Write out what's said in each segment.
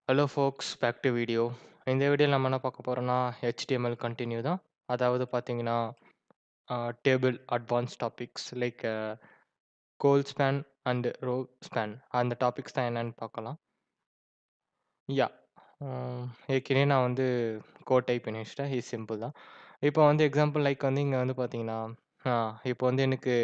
Hello folks, back to video. இந்த வீடியோல நம்ம என்ன பார்க்க போறோம்னா, HTML கன்டின்யூ தான். அதாவது பார்த்தீங்கன்னா, table advance topics like col span and row span அந்த டாபிக்ஸ் தான் என்னன்னு பார்க்கலாம். யாஹ்! ஏற்கனவே நான் வந்து கோட் டைப் பண்ணி வச்சுட்டேன். இது சிம்பிள் தான். இப்போ வந்து எக்ஸாம்பிள் லைக் வந்து இங்க வந்து பார்த்தீங்கன்னா, ஆ இப்போ வந்து எனக்கு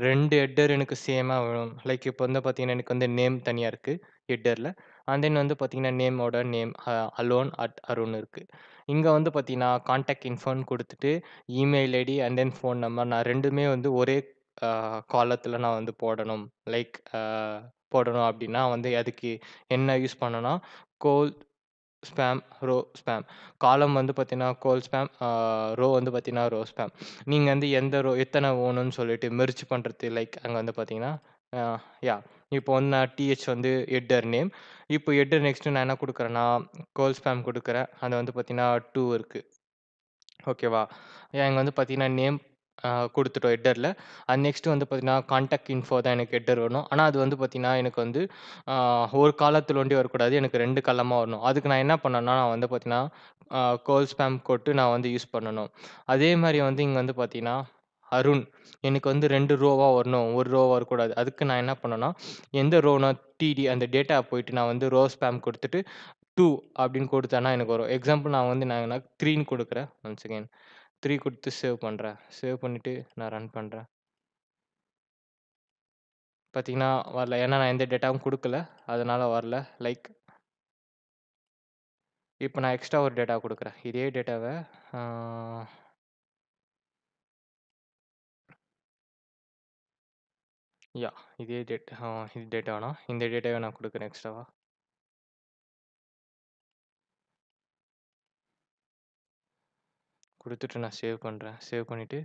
2 ஹெட்டர் எனக்கு சேமா வேணும். லைக் இப்போ வந்து பார்த்தீங்கன்னா, எனக்கு வந்து நேம் தனியா இருக்கு ஹெட்டர்ல. அண்ட் தென் வந்து பார்த்தீங்கன்னா, நேமோட நேம் அலோன் அட் அருண் இருக்கு. இங்க வந்து பார்த்தீங்கன்னா, கான்டாக்ட் இன்ஃபோன்னு குடுத்துட்டு, email ID and then phone number நான் 2மே வந்து ஒரே காலத்துல நான் வந்து போடணும். லைக் போடணும் அப்டின்னா வந்து அதுக்கு என்ன யூஸ் பண்ணேன்னா, கோல் ஸ்பாம், ரோ ஸ்பாம். காலம் வந்து பார்த்தீங்கன்னா, கோல் ஸ்பாம், ரோ வந்து பார்த்தீங்கன்னா, ரோ ஸ்பாம். நீங்க வந்து எந்த ரோ எத்தன வேணும்னு சொல்லிட்டு மெர்ஜ் பண்றது லைக் அங்க வந்து பார்த்தீங்கன்னா, அ யாஹ்! இப்போ வந்து நான் வந்து ஹெட்டர் நேம். இப்போ ஹெட்டர் நெக்ஸ்ட் நான் என்ன குடுக்குறேன்னா, கோல் ஸ்பாம் குடுக்குறேன். அது வந்து பார்த்தீங்கன்னா 2 இருக்கு. ஓகேவா? இங்க வந்து பார்த்தீங்கன்னா, நேம் குடுத்துட்டோம் ஹெட்டர்ல. நெக்ஸ்ட் வந்து பார்த்தீங்கன்னா, கான்டாக்ட் இன்ஃபோ தான் எனக்கு ஹெட்டர் வரணும். ஆனா அது வந்து பார்த்தீங்கன்னா, எனக்கு வந்து அ ஒரு காலத்துல ஒண்டி வரக்கூடாது. எனக்கு 2 காலமா வரணும். அதுக்கு நான் என்ன பண்ணேன்னா, நான் வந்து பார்த்தீங்கன்னா, கோல் ஸ்பாம் போட்டு நான் வந்து யூஸ் பண்ணணும். அதே மாரி வந்து இங்க வந்து பார்த்தீங்கன்னா, அருண் எனக்கு வந்து 2 ரோவா வரணும். 1 ரோவா வரக்கூடாது. அதுக்கு நான் என்ன பண்ணேன்னா, எந்த ரோனா டிடி அந்த டேட்டா போயிட்டு நான் வந்து ரோ ஸ்பாம் குடுத்துட்டு 2 அப்படின்னு குடுத்தேன்னா எனக்கு வரும். எக்ஸாம்பிள் நான் 3ன்னு குடுக்குறேன். One second. 3 குடுத்து சேவ் பண்றேன். சேவ் பண்ணிட்டு நான் ரன் பண்றேன். பார்த்தீங்கன்னா வரல. ஏன்னா நான் எந்த டேட்டாவும் குடுக்கல. அதனால வரல. லைக் இப்ப நான் எக்ஸ்ட்ரா ஒரு டேட்டா குடுக்குறேன். இதே டேட்டாவ ஆ யாஹ்! இதே இது டேட்டா வேணாம். இந்த டேட்டாவ நான் குடுக்குறேன் எக்ஸ்ட்ராவா. குடுத்துட்டு நான் சேவ் பண்றேன். சேவ் பண்ணிட்டு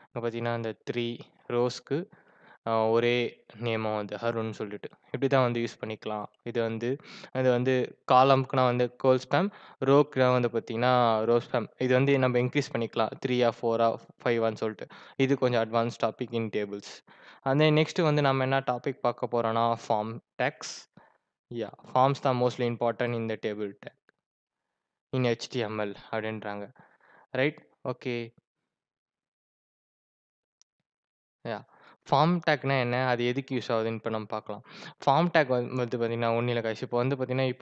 இங்க பார்த்தீங்கன்னா, அந்த 3 ரோஸ்க்கு ஒரே நேமா வந்து அருண்ன்னு சொல்லிட்டு. இப்படி தான் வந்து யூஸ் பண்ணிக்கலாம். இது வந்து காலம்க்கு நான் வந்து கோல் ஸ்பாம், ரோக்கு நான் வந்து பார்த்தீங்கன்னா, ரோ ஸ்பாம். இது வந்து நம்ம இன்கிரீஸ் பண்ணிக்கலாம். 3ஆ, 4ஆ, 5ஆன்னு சொல்லிட்டு. இது கொஞ்சம் advance topic in tables. Next வந்து நம்ம என்ன டாபிக் பார்க்க போறோம்னா, ஃபார்ம் டாக்ஸ். ஃபார்ம்ஸ் தான் mostly important in the table tag in HTML அப்படின்றாங்க. ரைட்? ஓகே. யாஹ்! ஃபார்ம் டாக்னா என்ன? அது எதுக்கு யூஸ் ஆகுதுன்னு இப்ப நம்ம பார்க்கலாம். ஃபார்ம் டாக் வந்து பார்த்தீங்கன்னா, ஒண்ணும் இல்ல கைஸ். இப்போ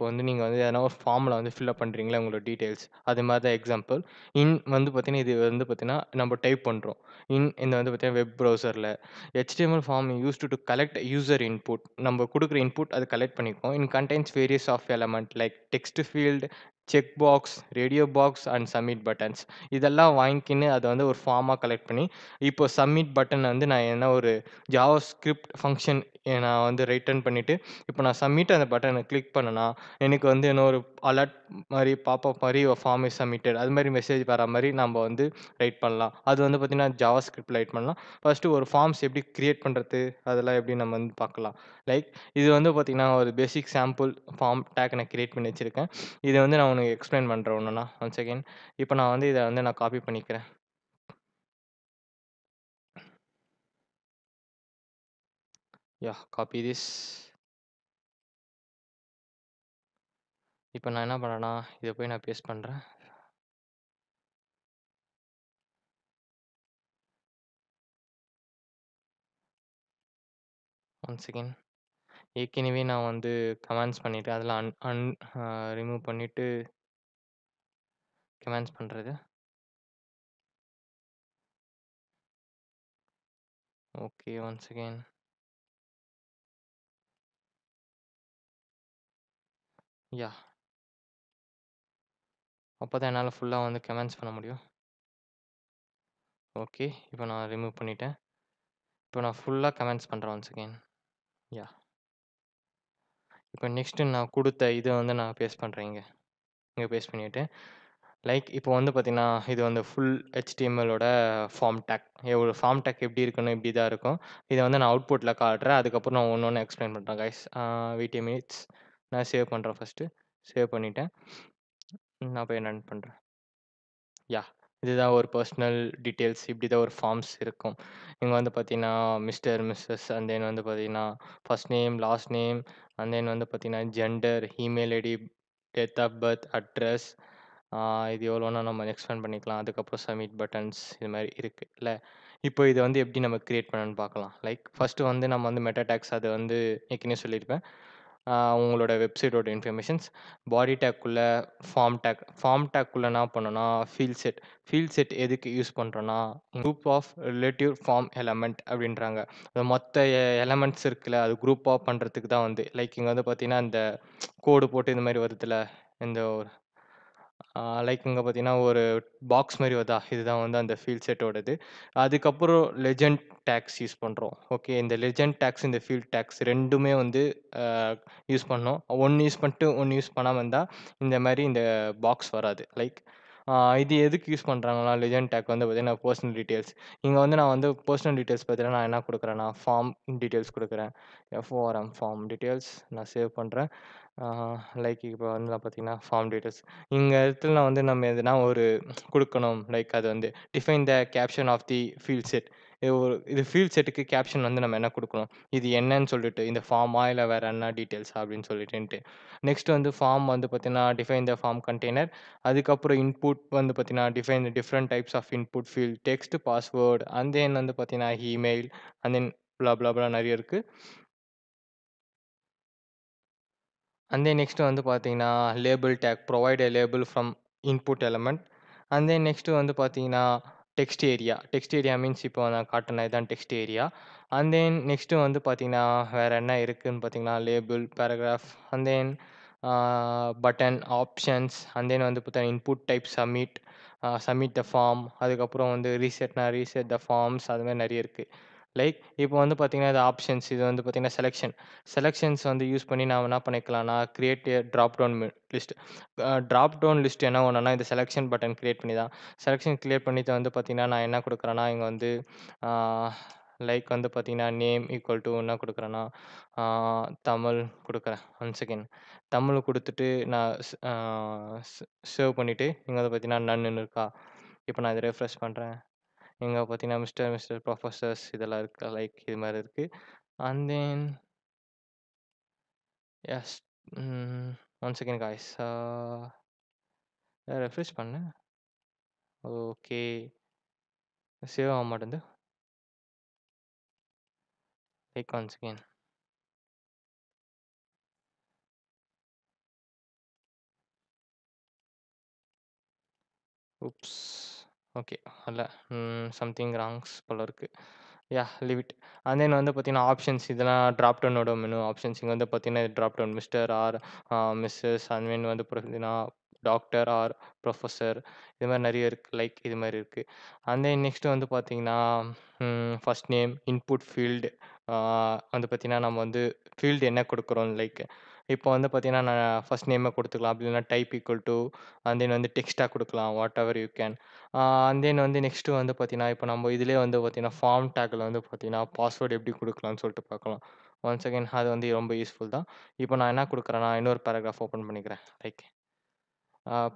வந்து நீங்க வந்து எதனா ஒரு ஃபார்ம்ல வந்து ஃபில் அப் பண்றீங்களா உங்களோட டீட்டெயில்ஸ். அது மாரி தான் எக்ஸாம்பிள். வந்து பார்த்தீங்கன்னா, இது வந்து பார்த்தீங்கன்னா, நம்ம டைப் பண்றோம். இந்த வந்து பார்த்தீங்கன்னா, வெப் ப்ரௌசர்ல HTML form used to collect user input. நம்ம குடுக்குற இன்புட் அது கலெக்ட் பண்ணிக்கும். Contains various of element like text field, check box, radio box and submit buttons. இதெல்லாம் வாங்கிக்கின்னு அத வந்து ஒரு ஃபார்மா கலெக்ட் பண்ணி இப்போ சப்மிட் பட்டன் வந்து நான் என்ன ஒரு ஜாவாஸ்கிரிப்ட் ஃபங்ஷன் நான் வந்து ரிட்டர்ன் பண்ணிட்டு, இப்போ நான் சப்மிட் அந்த பட்டன கிளிக் பண்ணேன்னா, எனக்கு வந்து என்ன ஒரு அலர்ட் மாரி பாப்அப் மாரி ஃபார்ம் இஸ் சப்மிட்டட் அது மாரி மெசேஜ் வர மாரி நம்ம வந்து ரைட் பண்ணலாம். அது வந்து பார்த்தீங்கன்னா, ஜாவாஸ்கிரிப்ட்ல ரைட் பண்ணலாம். ஃபர்ஸ்ட்டு ஒரு ஃபார்ம்ஸ் எப்படி கிரியேட் பண்றது, அதெல்லாம் எப்படி நம்ம வந்து பார்க்கலாம். லைக் இது வந்து பார்த்தீங்கன்னா, ஒரு பேசிக் சாம்பிள் ஃபார்ம் டாக் நான் கிரியேட் பண்ணி வச்சிருக்கேன். இத வந்து நான் உனக்கு எக்ஸ்ப்ளைன் பண்றேன் ஒன்னொன்னா. One second. இப்போ நான் வந்து இத வந்து நான் காப்பி பண்ணிக்கிறேன். Copy this. இப்ப நான் என்ன பண்ணேன்னா, இத போய் நான் பேஸ்ட் பண்றேன். One second. ஏற்கனவே நான் வந்து கமெண்ட்ஸ் பண்ணிட்டேன். அதெல்லாம் அன் அன் அ ரிமூவ் பண்ணிட்டு கமெண்ட்ஸ் பண்றது. ஓகே. One second. யாஹ்! அப்பதான் என்னால ஃபுல்லா வந்து கமெண்ட்ஸ் பண்ண முடியும். ஓகே. இப்ப நான் ரிமூவ் பண்ணிட்டேன். இப்ப நான் ஃபுல்லா கமெண்ட்ஸ் பண்றேன் ஒன் செகண்ட். யாஹ்! இப்ப நெக்ஸ்ட் நான் குடுத்த இத வந்து நான் பேஸ்ட் பண்றேன் இங்க. இங்க பேஸ்ட் பண்ணிட்டேன். லைக் இப்போ வந்து பார்த்தீங்கன்னா, இது வந்து ஃபுல் HTMLஓட ஃபார்ம் டாக். ஒரு ஃபார்ம் டாக் எப்படி இருக்குன்னா, இப்படி தான் இருக்கும். இத வந்து நான் அவுட்புட்ல காட்டுறேன். அதுக்கப்புறம் நான் ஒண்ணு ஒண்ணா எக்ஸ்ப்ளைன் பண்றேன் கைஸ். வெயிட் எ மினிட்ஸ். நான் சேவ் பண்றேன் ஃபர்ஸ்ட்டு. சேவ் பண்ணிட்டேன். நான் போய் ரன் பண்றேன். யாஹ்! இதுதான் ஒரு பர்சனல் டீட்டெயில்ஸ். இப்படி தான் ஒரு ஃபார்ம்ஸ் இருக்கும். இங்க வந்து பார்த்தீங்கன்னா, மிஸ்டர், மிஸ்ஸஸ் அண்ட் தென் வந்து பார்த்தீங்கன்னா, first name, last name and then வந்து பார்த்தீங்கன்னா, gender, email ID, date of birth, address இது எவ்வளோனா நம்ம எக்ஸ்பேண்ட் பண்ணிக்கலாம். அதுக்கப்புறம் சப்மிட் பட்டன்ஸ் இது மாரி இருக்குல்ல. இப்போ இத வந்து எப்படி நம்ம கிரியேட் பண்ணணும்னு பார்க்கலாம். லைக் ஃபர்ஸ்ட்டு வந்து நம்ம வந்து மெட்டா டாக்ஸ் அத வந்து ஏற்கனவே சொல்லியிருப்பேன். உங்களோட வெப்சைட்டோட இன்ஃபர்மேஷன்ஸ், பாடி டேக்குள்ள ஃபார்ம் டேக்குள்ள என்ன பண்ணணும்னா, ஃபீல்ட் செட். ஃபீல்ட் செட் எதுக்கு யூஸ் பண்றோம்னா, group of relative form element அப்படின்றாங்க. அது மொத்த எலமெண்ட்ஸ் இருக்குல்ல, அது குரூப்பா பண்றதுக்கு தான் வந்து லைக் இங்க வந்து பார்த்தீங்கன்னா, இந்த கோடு போட்டு இந்த மாரி வருதுல்ல, இந்த ஒரு லைக் இங்க பார்த்தீங்கன்னா, ஒரு பாக்ஸ் மாரி வருதா, இதுதான் வந்து அந்த ஃபீல்ட் செட்டோடது. அதுக்கப்புறம் லெஜெண்ட் டேக்ஸ் யூஸ் பண்றோம். ஓகே. இந்த லெஜெண்ட் டேக்ஸ், இந்த ஃபீல்ட் டேக்ஸ் 2மே வந்து அ யூஸ் பண்ணோம். 1 யூஸ் பண்ணிட்டு, 1 யூஸ் பண்ணாம இருந்தா, இந்த மாரி இந்த பாக்ஸ் வராது. லைக் இது எதுக்கு யூஸ் பண்றாங்கன்னா, லெஜெண்ட் டேக் வந்து பார்த்தீங்கன்னா, பெர்சனல் டீட்டெயில்ஸ். இங்க வந்து நான் வந்து பெர்சனல் டீட்டெயில்ஸ் பார்த்தீங்கன்னா, நான் என்ன குடுக்குறேன்னா, ஃபார்ம் டீட்டெயில்ஸ் குடுக்குறேன். எஃப்ஓஆர்எம் ஃபார்ம் டீட்டெயில்ஸ் நான் சேவ் பண்றேன். ஆ லைக் இப்போ வந்து நான் பார்த்தீங்கன்னா, ஃபார்ம் டீட்டெயில்ஸ் இங்க இடத்துல வந்து நம்ம எதுனா ஒரு குடுக்கணும். லைக் அது வந்து define the caption of the field set. இது ஃபீல்ட் செட்டுக்கு கேப்ஷன் வந்து நம்ம என்ன குடுக்கணும்? இது என்னன்னு சொல்லிட்டு, இந்த ஃபார்மா இல்ல வேற என்ன டீட்டெயில்ஸா அப்படின்னு சொல்லிட்டுன்ட்டு. நெக்ஸ்ட் வந்து ஃபார்ம் வந்து பார்த்தீங்கன்னா, டிஃபைன் த ஃபார்ம் கண்டெய்னர். அதுக்கப்புறம் இன்புட் வந்து பார்த்தீங்கன்னா, define the different types of input field, text, password and then வந்து பார்த்தீங்கன்னா, இமெயில் அண்ட் தென் ப்ளா ப்ளா ப்ளா நெறைய இருக்கு. அண்ட் தென் நெக்ஸ்ட் வந்து பார்த்தீங்கன்னா, label tag provide a label from input element. And then next வந்து பார்த்தீங்கன்னா, text area. Text area means இப்போ நான் காட்டுன இதான் text area. And then next வந்து பார்த்தீங்கன்னா, வேற என்ன இருக்குன்னு பார்த்தீங்கன்னா, label, paragraph and then button, options and then வந்து பார்த்தீங்கன்னா, input type submit, submit the form. அதுக்கப்புறம் வந்து ரீசெட்னா ரீசெட் த ஃபார்ம்ஸ் அது மாரி நெறைய இருக்கு. லைக் இப்போ வந்து பார்த்தீங்கன்னா, இது ஆப்ஷன்ஸ் இது வந்து பார்த்தீங்கன்னா, செலக்ஷன். செலக்ஷன்ஸ் வந்து யூஸ் பண்ணி நாம என்ன பண்ணிக்கலாம்னா, create a drop down list. Drop down list என்ன பண்ணும்னா, இந்த செலக்ஷன் பட்டன் கிரியேட் பண்ணி தான். செலக்ஷன் கிரியேட் பண்ணிட்டு வந்து பார்த்தீங்கன்னா, நான் என்ன குடுக்குறேன்னா, இங்க வந்து ஆ லைக் வந்து பார்த்தீங்கன்னா, நேம் ஈக்குவல் டூ என்ன குடுக்குறேன்னா, ஆ தமிழ் குடுக்குறேன். One second. தமிழ் குடுத்துட்டு நான் ஸ் ஆ ஸ் சேவ் பண்ணிட்டு, இங்க வந்து பார்த்தீங்கன்னா, நன்னுன்னு இருக்கா? இப்போ நான் இத ரெஃப்ரெஷ் பண்றேன். இங்க பார்த்தீங்கன்னா, மிஸ்டர், புரொஃபசர்ஸ் இதெல்லாம் இருக்கு. லைக் இது மாரி இருக்கு. And then yes. ம். One second guys. ரெஃப்ரெஷ் பண்ணேன். ஓகே. சேவ் ஆக மாட்டேன்து. Like one second. Oops. Okay. அல்ல. சம்திங் ராங்ஸ் போல இருக்கு. Yeah leave it. And then வந்து பார்த்தீங்கன்னா, ஆப்ஷன்ஸ் இதெல்லாம் ட்ராப் டவுனோட மெனு ஆப்ஷன்ஸ். இங்க வந்து பார்த்தீங்கன்னா, drop down mister or missus and then வந்து பார்த்தீங்கன்னா, டாக்டர் ஆர் புரொஃபசர் இது மாரி நெறைய இருக்கு. லைக் இது மாரி இருக்கு. அண்ட் தென் நெக்ஸ்ட் வந்து பார்த்தீங்கன்னா, ஃபர்ஸ்ட் நேம், இன்புட் ஃபீல்ட் வந்து பார்த்தீங்கன்னா, நம்ம வந்து ஃபீல்ட் என்ன குடுக்குறோம் லைக் இப்போ வந்து பார்த்தீங்கன்னா, நான் ஃபர்ஸ்ட் நேமே குடுத்துக்கலாம். அப்படி இல்லைனா type equal to and then வந்து டெக்ஸ்ட்டா குடுக்கலாம். Whatever you can. And then வந்து நெக்ஸ்ட் வந்து பார்த்தீங்கன்னா, இப்போ நம்ம இதிலயே வந்து பார்த்தீங்கன்னா, ஃபார்ம் டேக்ல வந்து பார்த்தீங்கன்னா, பாஸ்வேர்ட் எப்படி குடுக்கலாம்னு சொல்லிட்டு பார்க்கலாம். ஒன் செகண்ட் அது வந்து ரொம்ப யூஸ்ஃபுல் தான். இப்போ நான் என்ன குடுக்குறேன்னா, இன்னொரு பேராகிராஃப் ஓப்பன் பண்ணிக்கிறேன். லைக்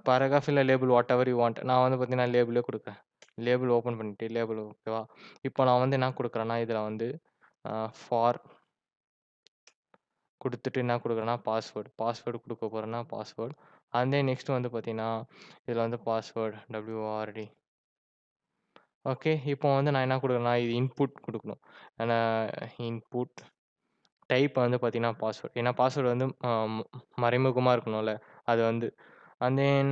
பேராகிராஃப் இல்ல label what ever you want. நான் வந்து பார்த்தீங்கன்னா, லேபிளே குடுக்குறேன். லேபிள் ஓப்பன் பண்ணிட்டு லேபிள் ஓகேவா? இப்போ நான் வந்து என்ன குடுக்குறேன்னா, இதில வந்து ஃபார் குடுத்துட்டு என்ன குடுக்குறேன்னா, பாஸ்வேர்ட் குடுக்க போறேன்னா, பாஸ்வேர்ட். அண்ட் தென் நெக்ஸ்ட் வந்து பார்த்தீங்கன்னா, இதில வந்து பாஸ்வேர்ட் WORD. ஓகே. இப்போ வந்து நான் என்ன குடுக்குறேன்னா, இது இன்புட் குடுக்கணும். ஆனா இன்புட் டைப் வந்து பார்த்தீங்கன்னா, பாஸ்வேர்ட். ஏன்னா பாஸ்வேர்ட் வந்து மறைமுகமா இருக்கணும்ல. அது வந்து and then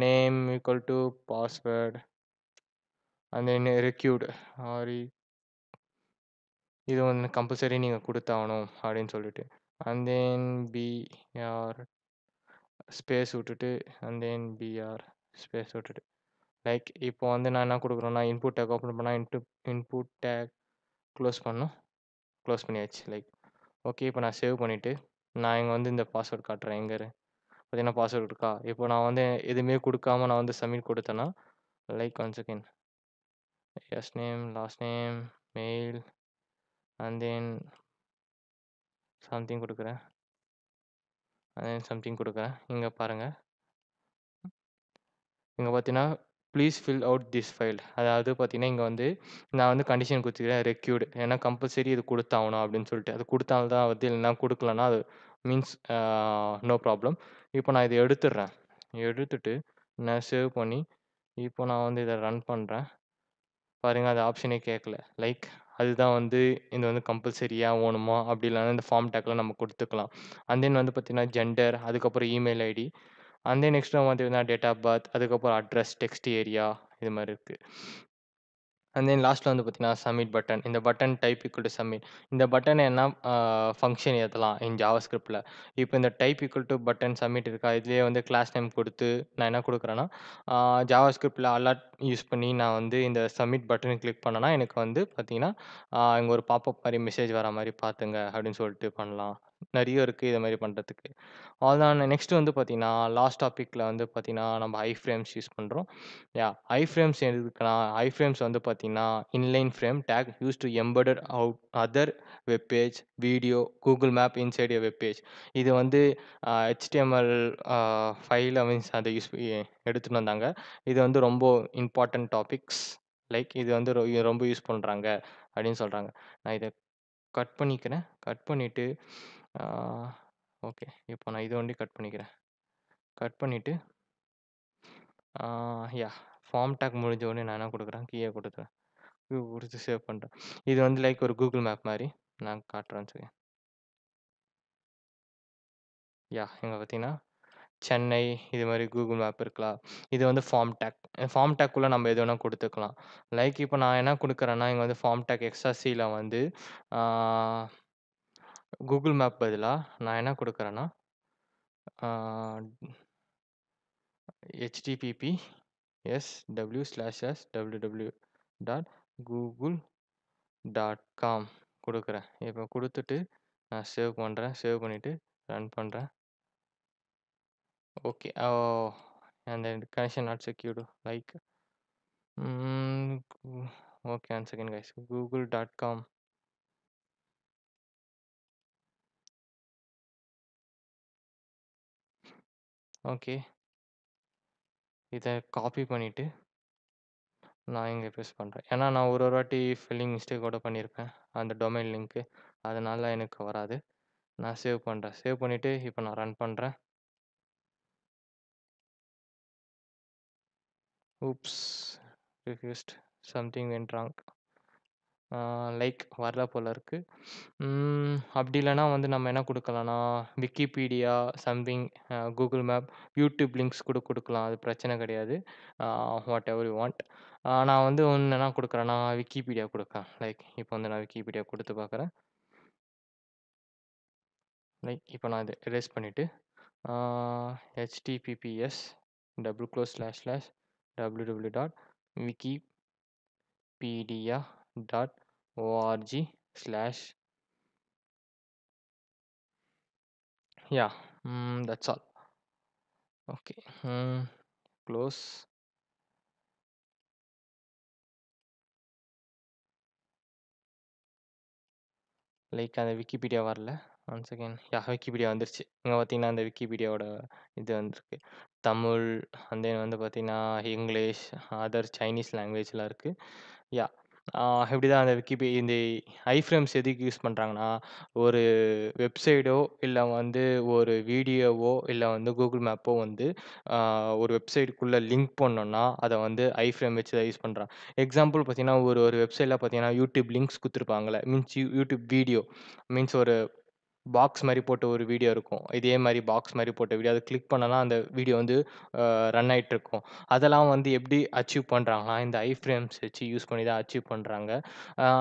name equal to password and then required ஆர் இது வந்து கம்பல்சரி நீங்க குடுத்தாகணும் அப்படின்னு சொல்லிட்டு. அண்ட் தென் பிஆர் ஸ்பேஸ் விட்டுட்டு அண்ட் தென் பிஆர் ஸ்பேஸ் விட்டுட்டு. லைக் இப்போ வந்து நான் என்ன குடுக்குறேன்னா, இன்புட் டேக் ஓப்பன் பண்ணா இன்புட் டேக் க்ளோஸ் பண்ணணும். க்ளோஸ் பண்ணியாச்சு. Like okay. இப்போ நான் சேவ் பண்ணிட்டு, நான் இங்க வந்து இந்த பாஸ்வேர்ட் காட்டுறேன். எங்க பார்த்தீங்கன்னா பாஸ்வேர்ட் இருக்கா? இப்போ நான் வந்து எதுவுமே குடுக்காம நான் வந்து சப்மிட் குடுத்தேன்னா, like one second. First name, last name, mail and then something குடுக்குறேன். அண்ட் தென் சம்திங் குடுக்குறேன். இங்க பாருங்க. இங்க பார்த்தீங்கன்னா, please fill out this file. அதாவது பார்த்தீங்கன்னா, இங்க வந்து நான் வந்து கண்டிஷன் குடுத்துக்கிறேன் ரெக்யூர்டு. ஏன்னா கம்பல்சரி இது குடுத்தாகணும் அப்படின்னு சொல்லிட்டு. அது குடுத்தால் தான் வருது. இல்லன்னா குடுக்கலன்னா அது மீன்ஸ் நோ ப்ராப்ளம். இப்போ நான் இத எடுத்துடுறேன். எடுத்துட்டு நான் சேவ் பண்ணி, இப்போ நான் வந்து இத ரன் பண்றேன். பாருங்க அது ஆப்ஷனே கேட்கல. லைக் அதுதான் வந்து இது வந்து கம்பல்சரியா வேணுமா? அப்படி இல்லன்னா இந்த ஃபார்ம் டேக்ல நம்ம குடுத்துக்கலாம். அண்ட் தென் வந்து பார்த்தீங்கன்னா, ஜெண்டர் அதுக்கப்புறம் email ID. And then next பார்த்தீங்கன்னா, டேட் ஆஃப் பர்த் அதுக்கப்புறம் அட்ரஸ், டெக்ஸ்ட் ஏரியா இது மாரி இருக்கு. அண்ட் தென் லாஸ்ட்ல வந்து பார்த்தீங்கன்னா, சப்மிட் பட்டன். இந்த button type equal to submit. இந்த பட்டன் என்ன ஃபங்ஷன் ஏத்தலாம் இன் ஜாவாஸ்கிரிப்ட்ல. இப்போ இந்த type equal to button submit இருக்கா, இதுலயே வந்து கிளாஸ் நேம் குடுத்து நான் என்ன குடுக்குறேன்னா, ஆ ஜாவாஸ்கிரிப்ட்ல அலர்ட் யூஸ் பண்ணி நான் வந்து இந்த சப்மிட் பட்டன கிளிக் பண்ணேன்னா, எனக்கு வந்து பார்த்தீங்கன்னா, இங்க ஒரு பாப்பப் மாரி மெசேஜ் வர மாரி பாத்துங்க அப்படின்னு சொல்லிட்டு பண்ணலாம். நெறைய இருக்கு இது மாரி பண்றதுக்கு. அவ்வளோதான். நெக்ஸ்ட் வந்து பார்த்தீங்கன்னா, லாஸ்ட் டாபிக்ல வந்து பார்த்தீங்கன்னா, நம்ம ஐஃப்ரேம்ஸ் யூஸ் பண்றோம். ஐஃப்ரேம்ஸ் எதுக்குன்னா, ஐஃப்ரேம்ஸ் வந்து பார்த்தீங்கன்னா, inline frame take used to embedded out other web page, video, Google map inside a web page. இது வந்து HTML ஃபைல மீன்ஸ் அத எடுத்துட்டு வந்தாங்க. இது வந்து ரொம்ப இம்பார்ட்டன்ட் டாபிக்ஸ். லைக் இது வந்து ரொம்ப யூஸ் பண்றாங்க அப்படின்னு சொல்றாங்க. நான் இத கட் பண்ணிக்கிறேன். கட் பண்ணிட்டு ஆ ஓகே. இப்போ நான் இத ஒண்டி கட் பண்ணிக்கிறேன். கட் பண்ணிட்டு ஆ யாஹ்! ஃபார்ம் டேக் முடிஞ்ச உடனே நான் என்ன குடுக்குறேன், கீய குடுக்குறேன். குடுத்து சேவ் பண்றேன். இது வந்து லைக் ஒரு Google மேப் மாரி. நான் காட்டுறேன் ஒன் செகண்ட். இங்க பார்த்தீங்கன்னா, சென்னை இது மாரி Google மேப் இருக்கலாம். இது வந்து ஃபார்ம் டேக். ஃபார்ம் டேக்குள்ள நம்ம எது வேணா குடுத்துக்கலாம். லைக் இப்போ நான் என்ன குடுக்குறேன்னா, இங்க வந்து ஃபார்ம் டேக் எக்ஸ்ஆர்சில வந்து ஆ Google மேப் பதிலா நான் என்ன குடுக்குறேன்னா, ஆ https://www.google.com குடுக்குறேன். இப்போ குடுத்துட்டு நான் சேவ் பண்றேன். சேவ் பண்ணிட்டு ரன் பண்றேன். Okay. and then connection not secured like mm, okay one second guys google.com okay. இத காப்பி பண்ணிட்டு நான் இங்க பேஸ்ட் பண்றேன். ஏன்னா நான் ஒரு வாட்டி ஸ்பெல்லிங் மிஸ்டேக்கோட பண்ணியிருப்பேன். அந்த டொமைன் லிங்க். அதனால எனக்கு வராது. நான் சேவ் பண்றேன். சேவ் பண்ணிட்டு இப்போ நான் ரன் பண்றேன். oops refused something went wrong. Like வரல போல இருக்கு. அப்படி இல்லன்னா வந்து நம்ம என்ன குடுக்கலாம்னா, Wikipedia, something Google map, YouTube links கூட குடுக்கலாம். அது பிரச்சனை கிடையாது. Whatever you want. நான் வந்து ஒண்ணு என்ன குடுக்குறேன்னா, விக்கிபீடியா குடுக்கிறேன். லைக் இப்போ வந்து நான் விக்கிபீடியா குடுத்து பார்க்குறேன். லைக் இப்போ நான் இத எரேஸ் பண்ணிட்டு, ஆ https www.wikipedia.org/ yeah that's all. Okay. Close. Like அந்த விக்கிபீடியா வரல. One second. விக்கிபீடியா வந்துருச்சு. இங்க பார்த்தீங்கன்னா, அந்த விக்கிபீடியாவோட இது வந்திருக்கு. தமிழ் அண்ட் தென் வந்து பார்த்தீங்கன்னா, இங்கிலீஷ், அதர் சைனீஸ் லாங்குவேஜ்லாம் இருக்கு. யாஹ்! இப்படிதான் அந்த இந்த ஐஃப்ரேம்ஸ் எதுக்கு யூஸ் பண்றாங்கன்னா, ஒரு வெப்சைட்டோ, இல்ல வந்து ஒரு வீடியோவோ, இல்ல வந்து கூகுள் மேப்போ வந்து அ ஒரு வெப்சைட்க்குள்ள லிங்க் பண்ணோம்னா, அத வந்து ஐஃப்ரேம் வச்சு தான் யூஸ் பண்றாங்க. எக்ஸாம்பிள் பார்த்தீங்கன்னா, ஒரு ஒரு வெப்சைட்ல பார்த்தீங்கன்னா, யூடியூப் லிங்க்ஸ் குடுத்துருப்பாங்கல்ல. மீன்ஸ் யூடியூப் வீடியோ மீன்ஸ் ஒரு பாக்ஸ் மாரி போட்ட ஒரு வீடியோ இருக்கும். இதே மாரி பாக்ஸ் மாரி போட்ட வீடியோ. அத கிளிக் பண்ணோம்னா, அந்த வீடியோ வந்து ரன் ஆயிட்டுருக்கும். அதெல்லாம் வந்து எப்படி அச்சீவ் பண்றாங்கன்னா, இந்த ஐஃப்ரேம்ஸ் வச்சு யூஸ் பண்ணி தான் அச்சீவ் பண்றாங்க.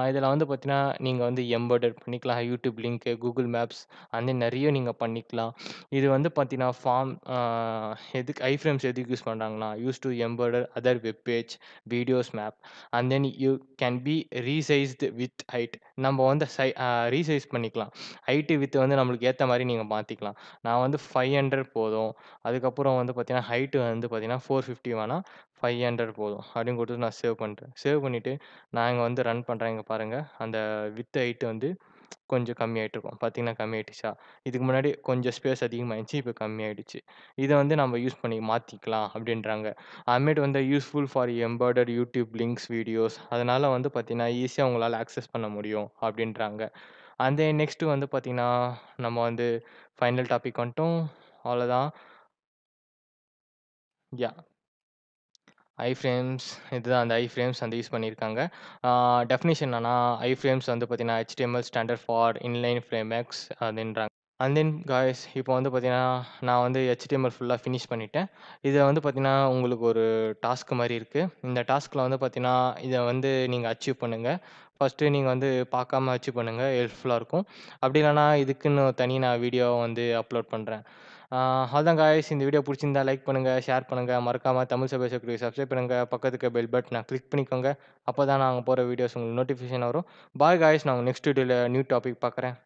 இதில வந்து பார்த்தீங்கன்னா, நீங்க வந்து எம்பெடட் பண்ணிக்கலாம். யூடியூப் லிங்க், கூகுள் மேப்ஸ் அந்த நெறைய நீங்க பண்ணிக்கலாம். இது வந்து பார்த்தீங்கன்னா, எதுக்கு ஐஃப்ரேம்ஸ் எதுக்கு யூஸ் பண்றாங்கன்னா, use to embedded other web page, videos map and then you can be resized with height. நம்ம வந்து ரீசைஸ் பண்ணிக்கலாம். ஹைட்டு, விட்த் வந்து நம்மளுக்கு ஏத்த மாரி நீங்க மாத்திக்கலாம். நான் வந்து 500 போதும். அதுக்கப்புறம் வந்து பார்த்தீங்கன்னா, ஹைட் வந்து பார்த்தீங்கன்னா, 450 வேணாம். 500 போதும். அப்படின்னு குடுத்துட்டு நான் சேவ் பண்றேன். சேவ் பண்ணிட்டு நான் இங்க வந்து ரன் பண்றேன். இங்க பாருங்க. அந்த விட்த், ஹைட் வந்து கொஞ்சம் கம்மியாயிட்டுருக்கும். பார்த்தீங்கன்னா கம்மியாயிடுச்சா? இதுக்கு முன்னாடி கொஞ்சம் ஸ்பேஸ் அதிகமாயிருந்துச்சு. இப்ப கம்மியாயிடுச்சு. இத வந்து நம்ம யூஸ் பண்ணி மாத்திக்கலாம் அப்டின்றாங்க. அப்புறமேட்டு வந்து useful for embedded YouTube links, videos. அதனால வந்து பார்த்தீங்கன்னா, ஈஸியா உங்களால ஆக்சஸ் பண்ண முடியும் அப்டின்றாங்க. அண்ட் தென் நெக்ஸ்ட்டு வந்து பார்த்தீங்கன்னா, நம்ம வந்து ஃபைனல் டாபிக் வந்துட்டோம். அவ்வளோதான். யாஹ்! ஐஃப்ரேம்ஸ் இதுதான் அந்த ஐஃப்ரேம்ஸ் வந்து யூஸ் பண்ணியிருக்காங்க. டெஃபினிஷன் என்னன்னா, ஐஃப்ரேம்ஸ் வந்து பார்த்தீங்கன்னா, HTML standard for inline frameworks அப்படின்றாங்க. அண்ட் தென் காய்ஸ் இப்போ வந்து பார்த்தீங்கன்னா, நான் வந்து HTML ஃபுல்லா ஃபினிஷ் பண்ணிட்டேன். இத வந்து பார்த்தீங்கன்னா, உங்களுக்கு ஒரு டாஸ்க் மாரி இருக்கு. இந்த டாஸ்க்ல வந்து பார்த்தீங்கன்னா, இத வந்து நீங்க அச்சீவ் பண்ணுங்க. ஃபர்ஸ்ட்டு நீங்க வந்து பார்க்காம அச்சீவ் பண்ணுங்க. ஹெல்ப்ஃபுல்லா இருக்கும். அப்படி இல்லன்னா, இதுக்குன்னு தனி நான் வீடியோ வந்து அப்லோட் பண்றேன். அவ்வளோதான் காய்ஸ். இந்த வீடியோ புடிச்சிருந்தா லைக் பண்ணுங்க, ஷேர் பண்ணுங்க. மறக்காம தமிழ் சபை செக்யூரிட்டி சப்ஸ்கிரைப் பண்ணுங்க. பக்கத்துக்கு இருக்க பெல் பட்டன கிளிக் பண்ணிக்கோங்க. அப்பதான் நாங்க போடுற வீடியோஸ் உங்களுக்கு நோட்டிஃபிகேஷன் வரும். Bye guys. நான் நெக்ஸ்ட் வீடியோல நியூ டாபிக் பார்க்குறேன்.